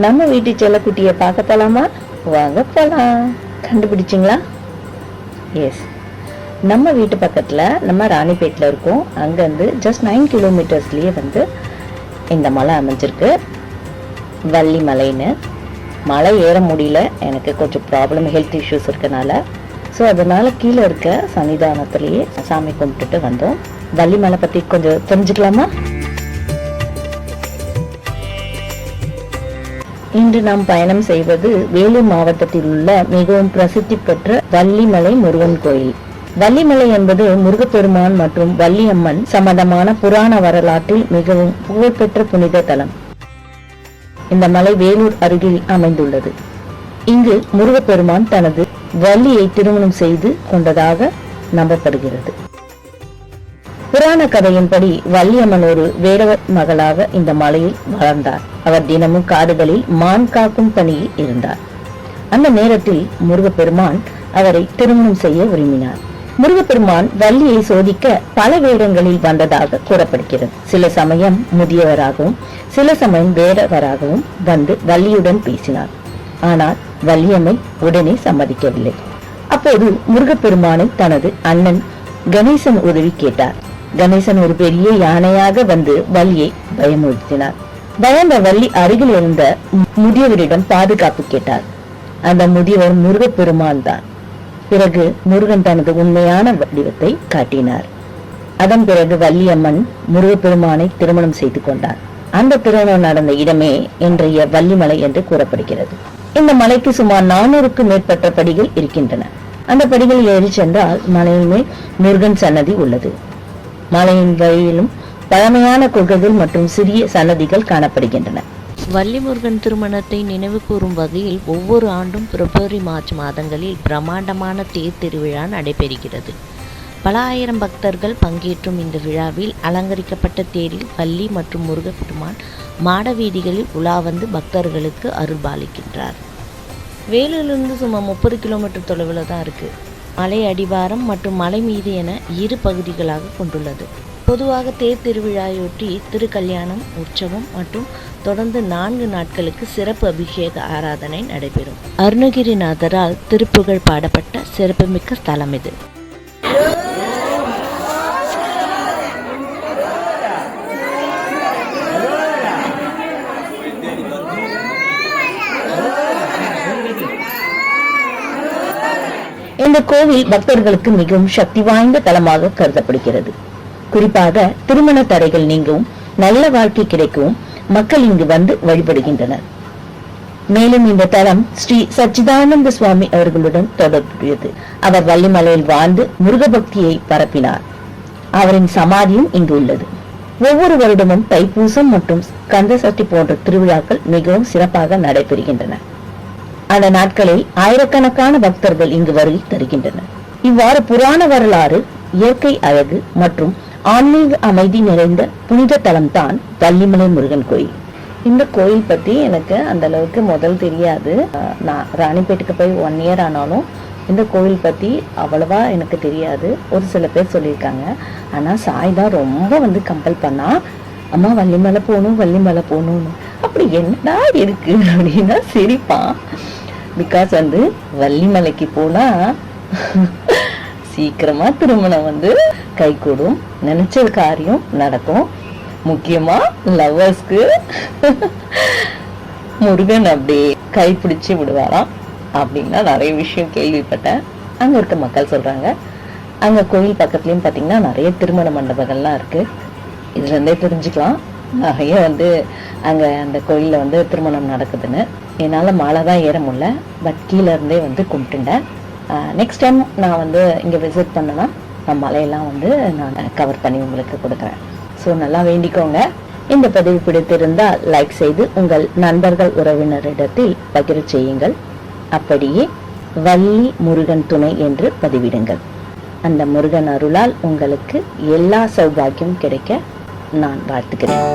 நம்ம வீட்டு செல்லக்குட்டியை பார்க்க போலாமா? வாங்க போலாம். கண்டுபிடிச்சிங்களா? எஸ், நம்ம வீட்டு பக்கத்துல நம்ம ராணிப்பேட்டில் இருக்கோம். அங்கேருந்து ஜஸ்ட் 9 கிலோமீட்டர்ஸ்லயே இந்த மலை அமைஞ்சிருக்கு, வள்ளி மலைன்னு. மலை ஏற முடியல, எனக்கு கொஞ்சம் ப்ராப்ளம், ஹெல்த் இஷ்யூஸ் இருக்கனால. ஸோ அதனால கீழே இருக்க சன்னிதானத்திலேயே சாமி கும்பிட்டுட்டு வந்தோம். வள்ளி மலை பற்றி கொஞ்சம் தெரிஞ்சுக்கலாமா? இன்று நாம் பயணம் செய்வது வேலூர் மாவட்டத்தில் உள்ள மிகவும் பிரசித்தி பெற்ற வள்ளிமலை முருகன் கோயில். வள்ளிமலை என்பது முருகப்பெருமான் மற்றும் வள்ளியம்மன் சம்பந்தமான புராண வரலாற்றில் மிகவும் புகழ்பெற்ற புனித தலம். இந்த மலை வேலூர் அருகில் அமைந்துள்ளது. இங்கு முருகப்பெருமான் தனது வள்ளியை திருமணம் செய்து கொண்டதாக நம்பப்படுகிறது. புராண கதையின்படி வள்ளியம்மன் ஒரு வேடவர் மகளாக இந்த மலையில் வளர்ந்தார். அவர் தினமும் காடுகளில் மான் காக்கும் பணியில் இருந்தார். அந்த நேரத்தில் முருகப்பெருமான் அவரை திருமணம் செய்ய விரும்பினார். முருகப்பெருமான் வள்ளியை சோதிக்க பல வேடங்களில் வந்ததாக கூறப்படுகிறது. சில சமயம் முதியவராகவும் சில சமயம் வேடவராகவும் வந்து வள்ளியுடன் பேசினார். ஆனால் வள்ளியம்மை உடனே சம்மதிக்கவில்லை. அப்போது முருகப்பெருமானை தனது அண்ணன் கணேசன் உதவி கேட்டார். கணேசன் ஒரு பெரிய யானையாக வந்து வள்ளியை பயமுறுத்தினார். பயந்த வள்ளி அருகில் இருந்த முதியவரிடம் பாதுகாப்பு கேட்டார். அந்த முதியவர் முருகப்பெருமான் தான். பிறகு முருகன் தனது உண்மையான வடிவத்தை காட்டினார். அதன் பிறகு வள்ளியம்மன் முருகப்பெருமானை திருமணம் செய்து கொண்டார். அந்த திருமணம் நடந்த இடமே இன்றைய வள்ளிமலை என்று கூறப்படுகிறது. இந்த மலைக்கு சுமார் 400க்கும் மேற்பட்ட படிகள் இருக்கின்றன. அந்த படிகளில் ஏறி சென்றால் மலையின் மேல் முருகன் சன்னதி உள்ளது. மலையின் வழியிலும் பழமையான குகைகள் மற்றும் சிறிய சன்னதிகள் காணப்படுகின்றன. வள்ளி முருகன் திருமணத்தை நினைவு கூறும் வகையில் ஒவ்வொரு ஆண்டும் பிப்ரவரி மார்ச் மாதங்களில் பிரம்மாண்டமான தேர் திருவிழா நடைபெறுகிறது. பல ஆயிரம் பக்தர்கள் பங்கேற்றும் இந்த விழாவில் அலங்கரிக்கப்பட்ட தேரில் வள்ளி மற்றும் முருகப்பெருமான் மாட வீதிகளில் உலா வந்து பக்தர்களுக்கு அருள்பாலிக்கின்றார். வேலூரிலிருந்து சுமார் 30 கிலோமீட்டர் தொலைவில் தான் இருக்குது. மலை அடிவாரம் மற்றும் மலை மீது என 2 பகுதிகளாக கொண்டுள்ளது. பொதுவாக தேர் திருவிழாயொட்டி திருக்கல்யாணம், உற்சவம் மற்றும் தொடர்ந்து 4 நாட்களுக்கு சிறப்பு அபிஷேக ஆராதனை நடைபெறும். அருணகிரிநாதரால் திருப்புகழ் பாடப்பட்ட சிறப்புமிக்க ஸ்தலம் இது. இந்த கோவில் பக்தர்களுக்கு மிகவும் சக்தி வாய்ந்த தலமாக கருதப்படுகிறது. குறிப்பாக திருமண தடைகள் நீங்கவும் நல்ல வாழ்க்கை கிடைக்கவும் மக்கள் இங்கு வந்து வழிபடுகின்றனர். மேலும் இந்த தலம் ஸ்ரீ சச்சிதானந்த சுவாமி அவர்களுடன் தொடர்புடையது. அவர் வள்ளிமலையில் வாழ்ந்து முருக பக்தியை பரப்பினார். அவரின் சமாதியும் இங்கு உள்ளது. ஒவ்வொரு வருடமும் தைப்பூசம் மற்றும் கந்த சஷ்டி போன்ற திருவிழாக்கள் மிகவும் சிறப்பாக நடைபெறுகின்றன. அந்த நாட்களில் ஆயிரக்கணக்கான பக்தர்கள் இங்கு வருகை தருகின்றனர். இவ்வாறு புராண வரலாறு, இயற்கை அழகு மற்றும் ஆன்மீக அமைதி நிறைந்த புனித தலம் தான் வள்ளிமலை முருகன் கோயில். இந்த கோயில் பத்தி எனக்கு அந்த அளவுக்கு முதல் தெரியாது. நான் ராணிப்பேட்டுக்கு போய் 1 இயர் ஆனாலும் இந்த கோயில் பத்தி அவ்வளவா எனக்கு தெரியாது. ஒரு சில பேர் சொல்லியிருக்காங்க. ஆனா சாய் தான் ரொம்ப கம்பல் பண்ணா, அம்மா வள்ளிமலை போகணும் வள்ளிமலை போகணும்னு. அப்படி என்னடா இருக்கு அப்படின்னா சிரிப்பான். பிகாஸ் வள்ளிமலைக்கு போனா சீக்கிரமா திருமணம் கைகூடும், நினைச்ச காரியம் நடக்கும். முக்கியமா லவ்வர்ஸ்க்கு முருகன் அப்படியே கை பிடிச்சு விடுவாராம் அப்படின்னா நிறைய விஷயம் கேள்விப்பட்டேன். அங்க இருக்க மக்கள் சொல்றாங்க. அங்க கோயில் பக்கத்துலயும் பாத்தீங்கன்னா நிறைய திருமண மண்டபங்கள்லாம் இருக்கு. இதுல இருந்தே தெரிஞ்சுக்கலாம் நிறைய அங்க அந்த கோயில்ல திருமணம் நடக்குதுன்னு. என்னால மாலை தான் ஏற முடியல, பட் கீழே இருந்தே கும்பிட்டுட்டேன். நெக்ஸ்ட் டைம் நான் இங்க விசிட் பண்ணனா நான் மலையெல்லாம் நான் கவர் பண்ணி உங்களுக்கு கொடுக்குறேன். ஸோ நல்லா வேண்டிக்கோங்க. இந்த பதிவு பிடித்திருந்தால் லைக் செய்து உங்கள் நண்பர்கள் உறவினரிடத்தில் பகிர செய்யுங்கள். அப்படியே வள்ளி முருகன் துணை என்று பதிவிடுங்கள். அந்த முருகன் அருளால் உங்களுக்கு எல்லா சௌபாகியம் கிடைக்க நான் வாழ்த்துக்கிறேன்.